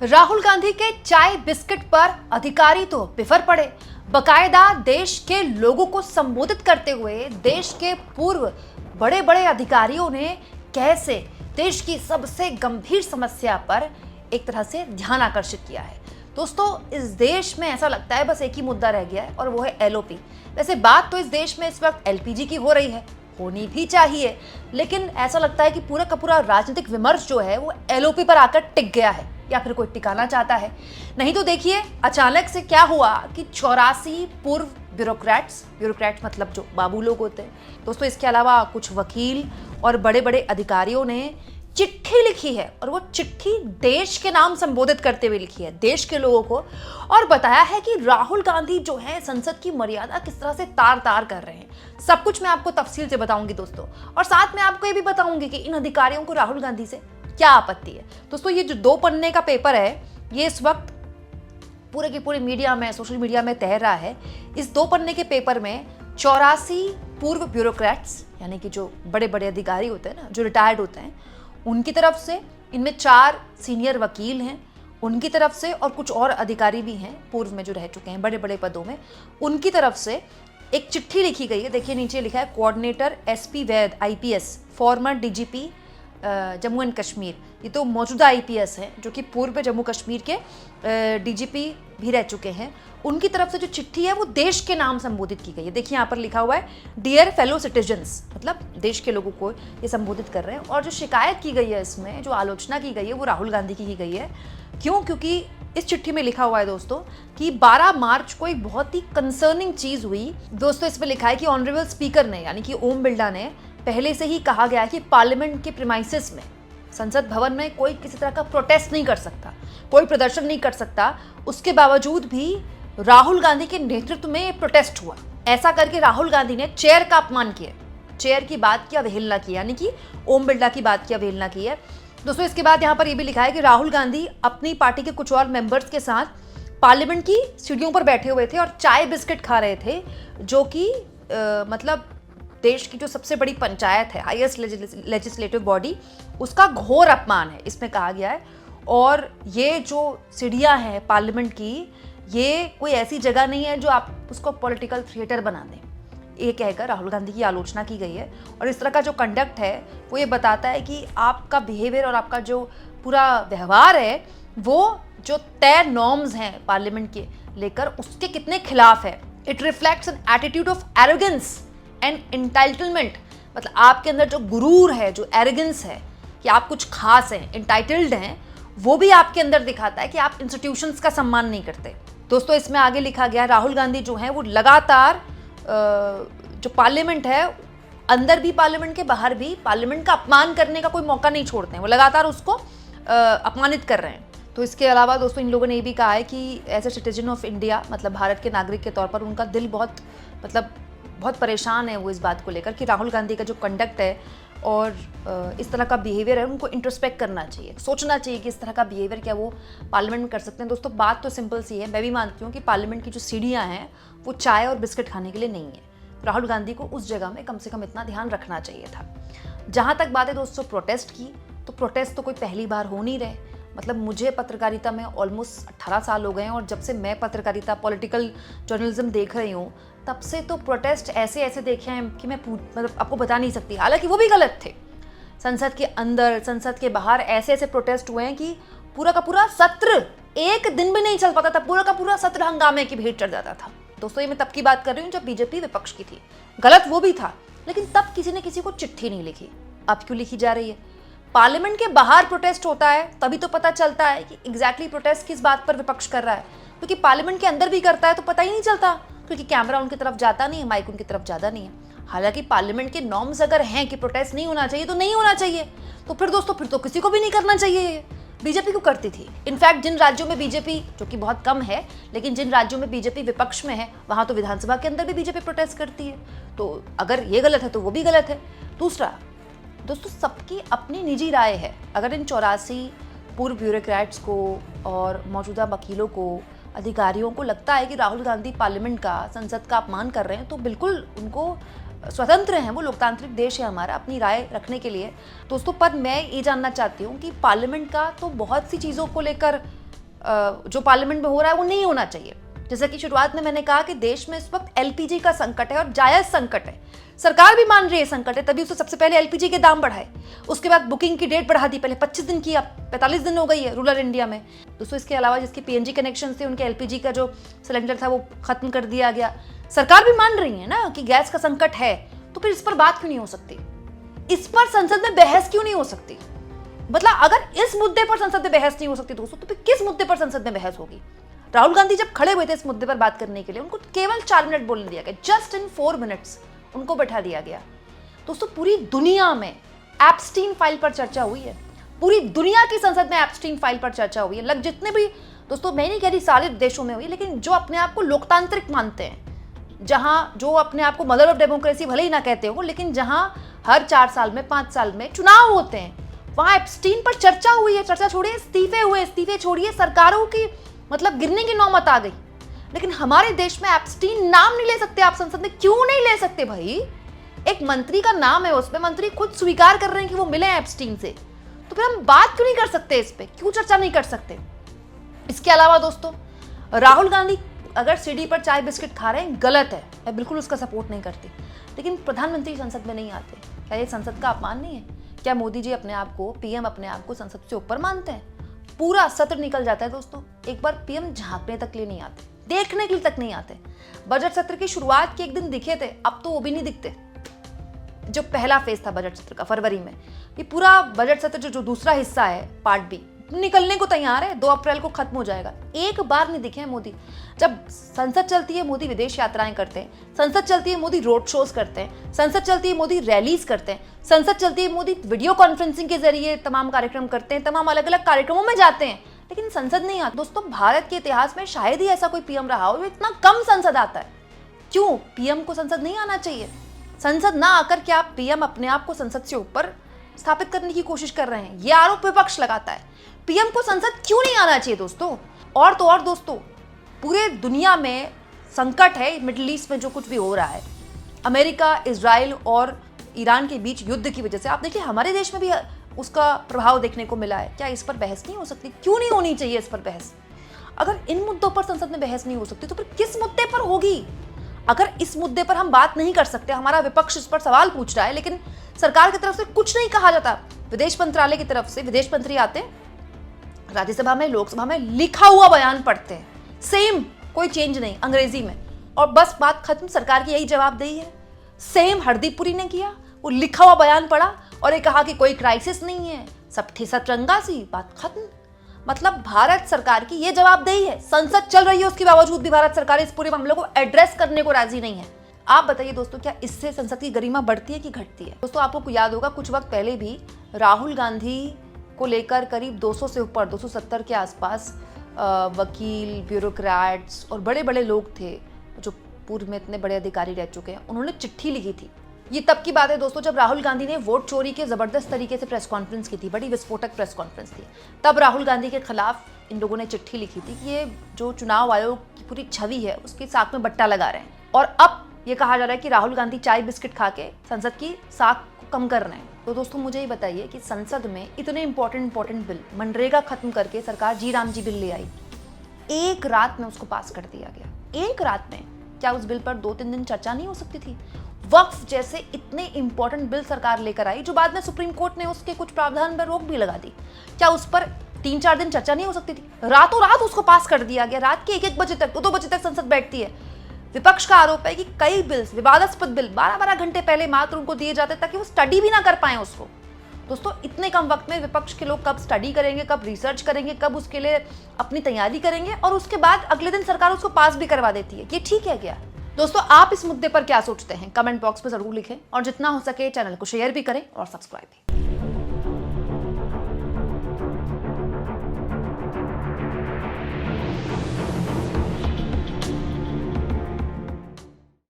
राहुल गांधी के चाय बिस्किट पर अधिकारी तो बिफर पड़े। बकायदा देश के लोगों को संबोधित करते हुए देश के पूर्व बड़े बड़े अधिकारियों ने कैसे देश की सबसे गंभीर समस्या पर एक तरह से ध्यान आकर्षित किया है। दोस्तों, इस देश में ऐसा लगता है बस एक ही मुद्दा रह गया है और वो है एलओपी। वैसे बात तो इस देश में इस वक्त एलपीजी की हो रही है, होनी भी चाहिए, लेकिन ऐसा लगता है कि पूरा का पूरा राजनीतिक विमर्श जो है वो एलओपी पर आकर टिक गया है या फिर कोई टिकाना चाहता है। नहीं तो देखिए अचानक से क्या हुआ कि 84 पूर्व ब्यूरोक्रेट्स मतलब जो बाबू लोग होते हैं दोस्तों, इसके अलावा कुछ वकील और बड़े बड़े अधिकारियों ने चिट्ठी लिखी है और वो चिट्ठी देश के नाम संबोधित करते हुए लिखी है, देश के लोगों को, और बताया है कि राहुल गांधी जो है संसद की मर्यादा किस तरह से तार तार कर रहे हैं। सब कुछ मैं आपको तफसील से बताऊंगी दोस्तों, और साथ में आपको ये भी बताऊंगी कि इन अधिकारियों को राहुल गांधी से क्या आपत्ति है। दोस्तों, ये जो 2 पन्ने का पेपर है ये इस वक्त पूरे के पूरे मीडिया में, सोशल मीडिया में तैर रहा है। इस 2 पन्ने के पेपर में 84 पूर्व ब्यूरोक्रेट्स यानी कि जो बड़े बड़े अधिकारी होते हैं ना, जो रिटायर्ड होते हैं, उनकी तरफ से, इनमें 4 सीनियर वकील हैं उनकी तरफ से, और कुछ और अधिकारी भी हैं पूर्व में जो रह चुके हैं बड़े बड़े पदों में, उनकी तरफ से एक चिट्ठी लिखी गई है। देखिए नीचे लिखा है coordinator SP Vaid IPS, farmer DGP Jammu and Kashmir. ये तो मौजूदा आईपीएस हैं जो कि पूर्व जम्मू कश्मीर के डीजीपी भी रह चुके हैं। उनकी तरफ से जो चिट्ठी है वो देश के नाम संबोधित की गई है। देखिए यहाँ पर लिखा हुआ है डियर फेलो सिटीजन्स, मतलब देश के लोगों को ये संबोधित कर रहे हैं। और जो शिकायत की गई है, इसमें जो आलोचना की गई है वो राहुल गांधी की गई है। क्यों? क्योंकि इस चिट्ठी में लिखा हुआ है दोस्तों कि 12 मार्च को एक बहुत ही कंसर्निंग चीज हुई। दोस्तों इसमें लिखा है कि ऑनरेबल स्पीकर ने यानी कि ओम बिरला ने पहले से ही कहा गया है कि पार्लियामेंट के प्रीमाइसेस में, संसद भवन में कोई किसी तरह का प्रोटेस्ट नहीं कर सकता, कोई प्रदर्शन नहीं कर सकता। उसके बावजूद भी राहुल गांधी के नेतृत्व में प्रोटेस्ट हुआ। ऐसा करके राहुल गांधी ने चेयर का अपमान किया, चेयर की बात की अवहेलना की, यानी कि ओम बिरला की बात की अवहेलना की है। दोस्तों इसके बाद यहाँ पर यह भी लिखा है कि राहुल गांधी अपनी पार्टी के कुछ और मेंबर्स के साथ पार्लियामेंट की सीढ़ियों पर बैठे हुए थे और चाय बिस्किट खा रहे थे, जो कि मतलब देश की जो सबसे बड़ी पंचायत है, हाईएस्ट लेजिस्लेटिव बॉडी, उसका घोर अपमान है, इसमें कहा गया है। और ये जो सीढ़ियाँ हैं पार्लियामेंट की, ये कोई ऐसी जगह नहीं है जो आप उसको पॉलिटिकल थिएटर बना दें, ये कहकर राहुल गांधी की आलोचना की गई है। और इस तरह का जो कंडक्ट है वो ये बताता है कि आपका बिहेवियर और आपका जो पूरा व्यवहार है वो जो तय नॉर्म्स हैं पार्लियामेंट के लेकर, उसके कितने खिलाफ है। It reflects an attitude of arrogance and entitlement, मतलब आपके अंदर जो गुरूर है, जो एरोगेंस है कि आप कुछ खास हैं, एंटाइटल्ड हैं, वो भी आपके अंदर दिखाता है कि आप इंस्टीट्यूशंस का सम्मान नहीं करते। दोस्तों इसमें आगे लिखा गया राहुल गांधी जो हैं वो लगातार जो पार्लियामेंट है, अंदर भी पार्लियामेंट के बाहर भी पार्लियामेंट का अपमान करने का कोई मौका नहीं छोड़ते हैं, वो लगातार उसको अपमानित कर रहे हैं। तो इसके अलावा दोस्तों इन लोगों ने ये भी कहा है कि as a citizen of India, मतलब भारत के नागरिक के तौर पर उनका दिल बहुत परेशान है वो इस बात को लेकर कि राहुल गांधी का जो कंडक्ट है और इस तरह का बिहेवियर है, उनको इंट्रोस्पेक्ट करना चाहिए, सोचना चाहिए कि इस तरह का बिहेवियर क्या वो पार्लियामेंट में कर सकते हैं। दोस्तों बात तो सिंपल सी है, मैं भी मानती हूँ कि पार्लियामेंट की जो सीढ़ियाँ हैं वो चाय और बिस्किट खाने के लिए नहीं है। राहुल गांधी को उस जगह में कम से कम इतना ध्यान रखना चाहिए था। जहाँ तक बात है दोस्तों प्रोटेस्ट की, तो प्रोटेस्ट तो कोई पहली बार हो नहीं रहे। मतलब मुझे पत्रकारिता में ऑलमोस्ट 18 साल हो गए हैं, और जब से मैं पत्रकारिता, पॉलिटिकल जर्नलिज्म देख रही हूँ, तब से तो प्रोटेस्ट ऐसे देखे हैं कि मैं मतलब आपको बता नहीं सकती। हालांकि वो भी गलत थे। संसद के अंदर, संसद के बाहर ऐसे गलत हुए हैं कि पूरा का पूरा सत्र एक दिन भी नहीं चल पाता था, पूरा का पूरा सत्र हंगामे की भेंट चढ़ जाता था। दोस्तों ये मैं तब की बात कर रही हूँ जब बीजेपी विपक्ष की थी। गलत वो भी था, लेकिन तब किसी ने किसी को चिट्ठी नहीं लिखी। अब क्यों लिखी जा रही है? पार्लियामेंट के बाहर प्रोटेस्ट होता है तभी तो पता चलता है कि एग्जैक्टली प्रोटेस्ट किस बात पर विपक्ष कर रहा है, क्योंकि पार्लियामेंट के अंदर भी करता है तो पता ही नहीं चलता, क्योंकि कैमरा उनकी तरफ जाता नहीं है, माइक उनकी तरफ ज़्यादा नहीं है। हालांकि पार्लियामेंट के नॉर्म्स अगर हैं कि प्रोटेस्ट नहीं होना चाहिए तो नहीं होना चाहिए, तो फिर दोस्तों फिर तो किसी को भी नहीं करना चाहिए। बीजेपी को करती थी। इनफैक्ट जिन राज्यों में बीजेपी, जो कि बहुत कम है, लेकिन जिन राज्यों में बीजेपी विपक्ष में है, वहाँ तो विधानसभा के अंदर भी बीजेपी प्रोटेस्ट करती है। तो अगर ये गलत है तो वो भी गलत है। दूसरा दोस्तों, सबकी अपनी निजी राय है। अगर इन 84 पूर्व ब्यूरोक्रेट्स को और मौजूदा वकीलों को, अधिकारियों को लगता है कि राहुल गांधी पार्लियामेंट का, संसद का अपमान कर रहे हैं, तो बिल्कुल उनको स्वतंत्र हैं, वो लोकतांत्रिक देश है हमारा, अपनी राय रखने के लिए। दोस्तों पर मैं ये जानना चाहती हूँ कि पार्लियामेंट का तो बहुत सी चीज़ों को लेकर जो पार्लियामेंट में हो रहा है वो नहीं होना चाहिए। जैसा कि शुरुआत में मैंने कहा कि देश में इस वक्त एलपीजी का संकट है और जायज संकट है, सरकार भी मान रही है संकट है, तभी उसने सबसे पहले एलपीजी के दाम बढ़ाए, उसके बाद बुकिंग की डेट बढ़ा दी, पहले 25 दिन की, अब 45 दिन हो गई है रूरल इंडिया में। दोस्तों इसके अलावा जिसके पीएनजी कनेक्शन थे उनके एलपीजी का जो सिलेंडर था वो खत्म कर दिया गया। सरकार भी मान रही है ना कि गैस का संकट है, तो फिर इस पर बात क्यों नहीं हो सकती? इस पर संसद में बहस क्यों नहीं हो सकती? मतलब अगर इस मुद्दे पर संसद में बहस नहीं हो सकती दोस्तों, तो फिर किस मुद्दे पर संसद में बहस होगी? राहुल गांधी जब खड़े हुए थे इस मुद्दे पर बात करने के लिए, उनको केवल 4 मिनट बोलने दिया गया, जस्ट इन 4 मिनट्स उनको बैठा दिया गया। दोस्तों पूरी दुनिया में एप्स्टीन फाइल पर चर्चा हुई है, पूरी दुनिया की संसद में एप्स्टीन फाइल पर चर्चा हुई है। जितने भी दोस्तों, मैं नहीं कह रही सारे देशों में हुई, लेकिन जो अपने आप को लोकतांत्रिक मानते हैं, जहां जो अपने आप को मदर ऑफ डेमोक्रेसी भले ही ना कहते हो, लेकिन जहां हर 4 साल में 5 साल में चुनाव होते हैं, वहां एप्स्टीन पर चर्चा हुई है। चर्चा छोड़िए, इस्तीफे हुए, इस्तीफे छोड़िए, सरकारों की मतलब गिरने की नौबत आ गई। लेकिन हमारे देश में एप्स्टीन नाम नहीं ले सकते आप संसद में। क्यों नहीं ले सकते भाई? एक मंत्री का नाम है उसमें, मंत्री खुद स्वीकार कर रहे हैं कि वो मिले हैं एप्स्टीन से, तो फिर हम बात क्यों नहीं कर सकते इस पे? क्यों चर्चा नहीं कर सकते? इसके अलावा दोस्तों, राहुल गांधी अगर सीढ़ी पर चाय बिस्किट खा रहे हैं, गलत है, मैं बिल्कुल उसका सपोर्ट नहीं करती, लेकिन प्रधानमंत्री संसद में नहीं आते, क्या ये संसद का अपमान नहीं है? क्या मोदी जी अपने आप को, पीएम अपने आप को संसद से ऊपर मानते हैं? पूरा सत्र निकल जाता है दोस्तों, एक बार पीएम झांकने तक के लिए नहीं आते, देखने के लिए तक नहीं आते। बजट सत्र की शुरुआत के एक दिन दिखे थे, अब तो वो भी नहीं दिखते। जो पहला फेज था बजट सत्र का फरवरी में, ये पूरा बजट सत्र जो दूसरा हिस्सा है पार्ट बी, निकलने को तैयार है, 2 अप्रैल को खत्म हो जाएगा। एक बार नहीं दिखे हैं मोदी। जब संसद चलती है मोदी विदेश यात्राएं करते हैं, संसद चलती है मोदी रोड शोज करते हैं, संसद चलती है मोदी रैलीज करते हैं, संसद चलती है मोदी वीडियो कॉन्फ्रेंसिंग के जरिए तमाम कार्यक्रम करते हैं, तमाम अलग अलग कार्यक्रमों में जाते हैं, लेकिन संसद नहीं आता। दोस्तों भारत के इतिहास में शायद ही ऐसा कोई पीएम रहा हो जो इतना कम संसद आता है। क्यों? पीएम को संसद नहीं आना चाहिए? संसद ना आकर क्या पीएम अपने आप को संसद से ऊपर स्थापित करने की कोशिश कर रहे हैं? ये आरोप विपक्ष लगाता है। पीएम को संसद क्यों नहीं आना चाहिए दोस्तों? और तो और दोस्तों, पूरे दुनिया में संकट है, मिडिल ईस्ट में जो कुछ भी हो रहा है, अमेरिका, इजराइल और ईरान के बीच युद्ध की वजह से, आप देखिए हमारे देश में भी उसका प्रभाव देखने को मिला है। क्या इस पर बहस नहीं हो सकती? क्यों नहीं होनी चाहिए इस पर बहस? अगर इन मुद्दों पर संसद में बहस नहीं हो सकती, तो फिर किस मुद्दे पर होगी? अगर इस मुद्दे पर हम बात नहीं कर सकते, हमारा विपक्ष इस पर सवाल पूछ रहा है, लेकिन सरकार की तरफ से कुछ नहीं कहा जाता, विदेश मंत्रालय की तरफ से विदेश मंत्री आते हैं, राज्यसभा में, लोकसभा में लिखा हुआ बयान पढ़ते हैं, सेम, कोई चेंज नहीं, अंग्रेजी में, और बस बात खत्म। सरकार की यही जवाबदेही है। सेम हरदीप पुरी ने किया, वो लिखा हुआ बयान पढ़ा और ये कहा कि कोई क्राइसिस नहीं है, सब सतरंगा सी, बात खत्म। मतलब भारत सरकार की ये जवाबदेही है। संसद चल रही है, उसके बावजूद भी भारत सरकार इस पूरे मामले को एड्रेस करने को राजी नहीं है। आप बताइए दोस्तों, क्या इससे संसद की गरिमा बढ़ती है कि घटती है? दोस्तों आपको याद होगा कुछ वक्त पहले भी राहुल गांधी को लेकर करीब 200 से ऊपर, 270 के आसपास वकील, ब्यूरोक्रेट्स और बड़े बड़े लोग थे जो पूर्व में इतने बड़े अधिकारी रह चुके हैं, उन्होंने चिट्ठी लिखी थी। ये तब की बात है दोस्तों जब राहुल गांधी ने वोट चोरी के जबरदस्त तरीके से प्रेस कॉन्फ्रेंस की थी, बड़ी विस्फोटक प्रेस कॉन्फ्रेंस थी। तब राहुल गांधी के खिलाफ इन लोगों ने चिट्ठी लिखी थी कि ये जो चुनाव आयोग की पूरी छवि है उसकी साख में बट्टा लगा रहे हैं। और अब ये कहा जा रहा है कि राहुल गांधी चाय बिस्किट खा के संसद की साख को कम कर रहे हैं। तो दोस्तों मुझे ये बताइए कि संसद में इतने इंपॉर्टेंट बिल, मनरेगा खत्म करके सरकार जी राम जी बिल ले आई, एक रात में उसको पास कर दिया गया। एक रात में क्या उस बिल पर 2-3 दिन चर्चा नहीं हो सकती थी? वक्फ जैसे इतने इंपॉर्टेंट बिल सरकार लेकर आई जो बाद में सुप्रीम कोर्ट ने उसके कुछ प्रावधान पर रोक भी लगा दी, क्या उस पर 3-4 दिन चर्चा नहीं हो सकती थी? रातों रात उसको पास कर दिया गया। रात के 1-1 बजे तक, 2-2 बजे तक संसद बैठती है। विपक्ष का आरोप है कि कई बिल्स, विवादास्पद बिल 12-12 घंटे पहले मात्र उनको दिए जाते ताकि वो स्टडी भी ना कर पाए उसको। दोस्तों इतने कम वक्त में विपक्ष के लोग कब स्टडी करेंगे, कब रिसर्च करेंगे, कब उसके लिए अपनी तैयारी करेंगे, और उसके बाद अगले दिन सरकार उसको पास भी करवा देती है। ये ठीक है क्या? दोस्तों आप इस मुद्दे पर क्या सोचते हैं? कमेंट बॉक्स में जरूर लिखें और जितना हो सके चैनल को शेयर भी करें और सब्सक्राइब भी।